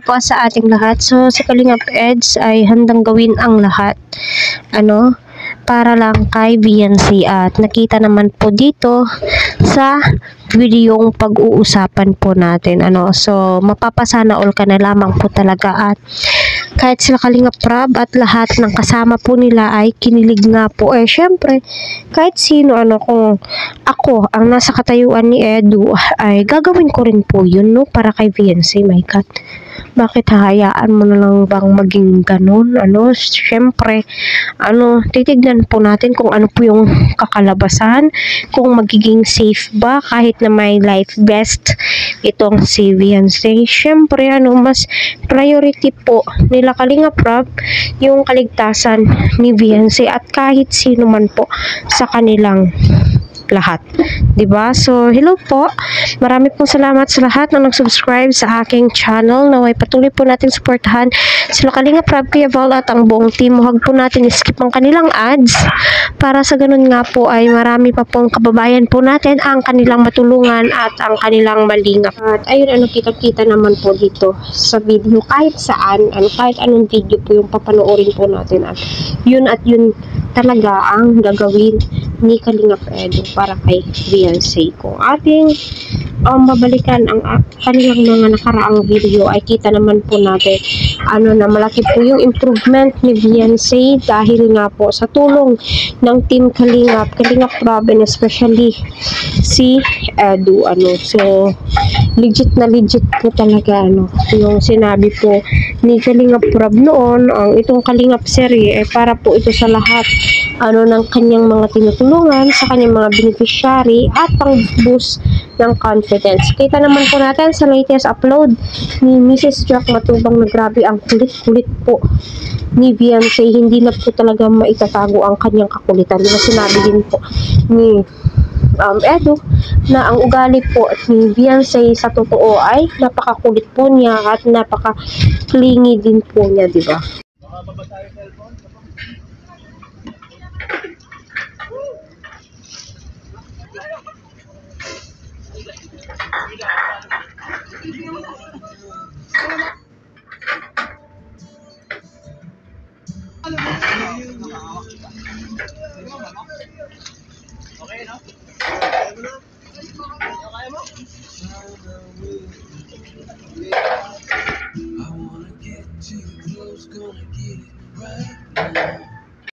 po sa ating lahat. So, si Kalingap Eds ay handang gawin ang lahat. Para lang kay Viancy. At nakita naman po dito sa videong pag-uusapan po natin. So, mapapasana all ka na lamang po talaga. At kahit sila Kalingap Rab at lahat ng kasama po nila ay kinilig nga po. Syempre, kahit sino, kung ako ang nasa katayuan ni Edu, ay gagawin ko rin po yun, para kay Viancy. My God, bakit hahayaan mo na lang bang maging ganun? Syempre, titignan po natin kung ano po yung kakalabasan, kung magiging safe ba kahit na may life vest itong si Viancy. Syempre, mas priority po nila Kalingap Rab yung kaligtasan ni Viancy at kahit sino man po sa kanilang lahat. Diba? So, hello po. Marami pong salamat sa lahat na nag-subscribe sa aking channel. Naway patuloy po natin suportahan sila Kalingap Rab, Kuya Val at ang buong team. Huwag po natin skip ang kanilang ads para sa ganun nga po ay marami pa pong kababayan po natin ang kanilang matulungan at ang kanilang malingap. At ayun, kita-kita naman po dito sa video kahit saan, kahit anong video po yung papanoorin po natin at yun talaga ang gagawin ni Kalingap Edu para kay Viancy. Kung ating babalikan ang kanilang mga nakaraang video ay kita naman po natin na malaki po yung improvement ni Viancy dahil nga po sa tulong ng team Kalingap Rab and especially si Edu. So legit na legit po talaga yung sinabi po ni Kalingap Rab noon, ang itong Kalingap serye ay para po ito sa lahat ng kanyang mga tinutulungan, sa kanyang mga beneficiary at pang-boost ng confidence. Kita naman po natin sa latest upload ni Mrs. Jack Matubang na grabe ang kulit-kulit po ni Viancy. Hindi na po talaga maitatago ang kanyang kakulitan. Diba sinabi din po ni Edu na ang ugali po ni Viancy sa totoo ay napakakulit po niya at napaka-clingy din po niya, diba?